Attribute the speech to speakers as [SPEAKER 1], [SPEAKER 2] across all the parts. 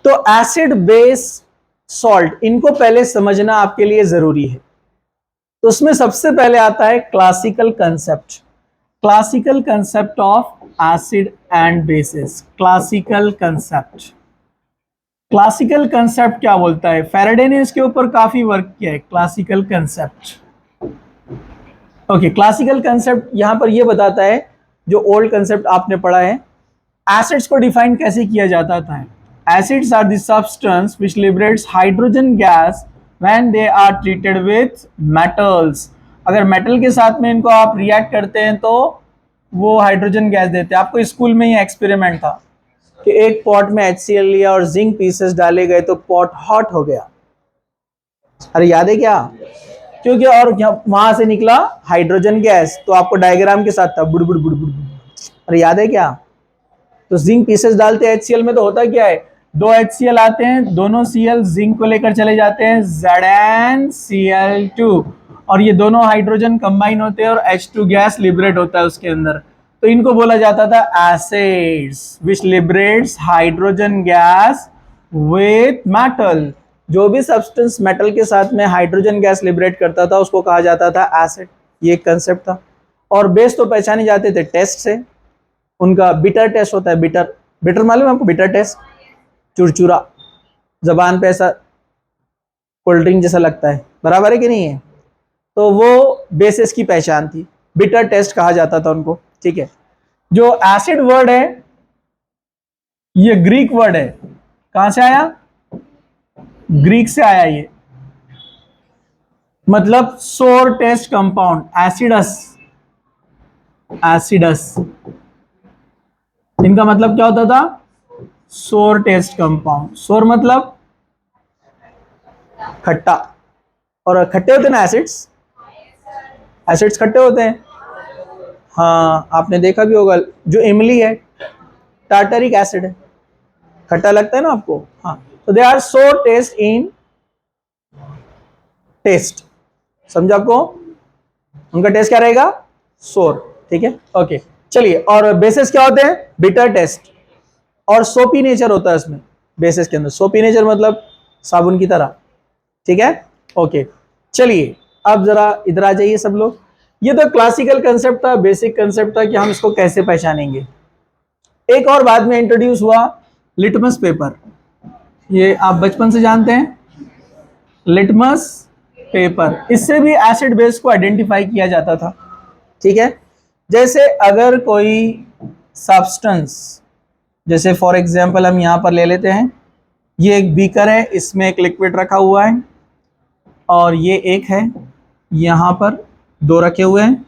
[SPEAKER 1] तो acid, base, salt, इनको पहले समझना आपके लिए जरूरी है। तो उसमें सबसे पहले आता है classical concept, classical concept of acid and bases. Classical concept, classical concept क्या बोलता है? फैराडे ने इसके ऊपर काफी वर्क किया है। Classical concept, okay, classical concept यहां पर यह बताता है, जो ओल्ड कंसेप्ट आपने पढ़ा है, एसिड्स को डिफाइन कैसे किया जाता था। Acids are the substance which liberates hydrogen gas when they are treated with metals. अगर मेटल के साथ में इनको आप रिएक्ट करते हैं तो वो हाइड्रोजन गैस देते हैं। आपको स्कूल में ये एक्सपेरिमेंट था कि एक पॉट में HCl लिया और जिंक पीसेस डाले गए तो पॉट हॉट हो गया। अरे याद है क्या? क्योंकि और वहां से निकला हाइड्रोजन गैस, तो आपको डायग्राम के साथ था बुड़ बुड़ बुड़ बुड़। अरे याद है क्या? तो जिंक पीसेस डालते हैं HCl में, तो होता क्या है, दो HCl आते हैं, दोनों Cl जिंक को लेकर चले जाते हैं, ZnCl2, और ये दोनों हाइड्रोजन कंबाइन होते हैं और H2 गैस लिबरेट होता है उसके अंदर। तो इनको बोला जाता था acids which liberates hydrogen gas with metal. जो भी सब्सटेंस मेटल के साथ में हाइड्रोजन गैस लिबरेट करता था उसको कहा जाता था एसिड। ये एक कंसेप्ट था। और बेस तो पहचाने जाते थे टेस्ट से। उनका बिटर टेस्ट होता है। बिटर, बिटर मालूम है आपको? बिटर टेस्ट, चुरचुरा, जबान पे ऐसा कोल्ड ड्रिंक जैसा लगता है, बराबर है कि नहीं है? तो वो बेसिस की पहचान थी, बिटर टेस्ट कहा जाता था उनको। ठीक है। जो एसिड वर्ड है ये ग्रीक वर्ड है। कहां से आया? ग्रीक से आया ये। मतलब सोर टेस्ट कंपाउंड, एसिडस, एसिडस, इनका मतलब क्या होता था? सोर टेस्ट कंपाउंड। सोर मतलब खट्टा, और खट्टे होते ना एसिड्स, एसिड्स खट्टे होते हैं। हाँ, आपने देखा भी होगा, जो इमली है टार्टरिक एसिड है, खट्टा लगता है ना आपको। हाँ, तो they are sour taste in taste, समझा आपको? उनका टेस्ट क्या रहेगा? सोर। ठीक है, ओके, चलिए। और बेसिस क्या होते हैं? बिटर टेस्ट, और सोपी नेचर होता है इसमें बेसिस के अंदर। सोपी नेचर मतलब साबुन की तरह। ठीक है, ओके, चलिए अब जरा इधर आ जाइए सब लोग। ये तो क्लासिकल कंसेप्ट था, बेसिक कंसेप्ट था कि हम इसको कैसे पहचानेंगे। एक और बाद में इंट्रोड्यूस हुआ, लिटमस पेपर। ये आप बचपन से जानते हैं, लिटमस पेपर। इससे भी एसिड बेस को आइडेंटिफाई किया जाता था। ठीक है, जैसे अगर कोई सब्सटेंस, जैसे फॉर एग्जांपल हम यहां पर ले लेते हैं, ये एक बीकर है, इसमें एक लिक्विड रखा हुआ है, और ये एक है, यहां पर दो रखे हुए हैं।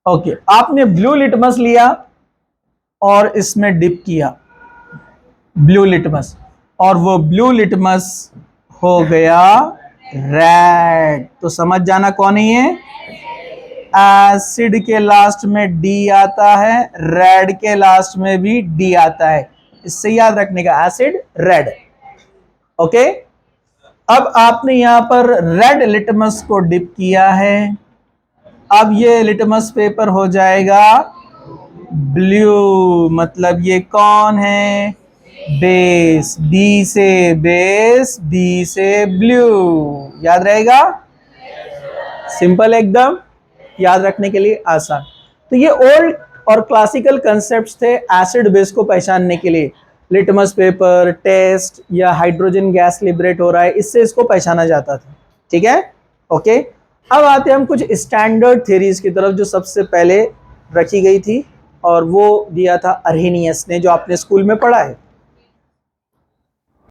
[SPEAKER 1] ओके, आपने ब्लू लिटमस लिया और इसमें डिप किया, ब्लू लिटमस, और वो ब्लू लिटमस हो गया रेड। तो समझ जाना कौन है ये? एसिड के लास्ट में डी आता है, रेड के लास्ट में भी डी आता है। इससे याद रखने का, एसिड रेड। ओके, अब आपने यहां पर रेड लिटमस को डिप किया है, अब ये लिटमस पेपर हो जाएगा ब्लू। मतलब ये कौन है? बेस। बी से बेस, बी से ब्लू। याद रहेगा? सिंपल एकदम, याद रखने के लिए आसान। तो ये ओल्ड और क्लासिकल कंसेप्ट्स थे एसिड बेस को पहचानने के लिए। लिटमस पेपर, टेस्ट, या हाइड्रोजन गैस लिबरेट हो रहा है, इससे इसको पहचाना जाता था। ठीक है, ओके। अब आते हैं हम कुछ स्टैंडर्ड थ्योरीज की तरफ, जो सबसे पहले रखी गई थी, और वो दिया था अर्हेनियस ने, जो आपने स्कूल में पढ़ा है।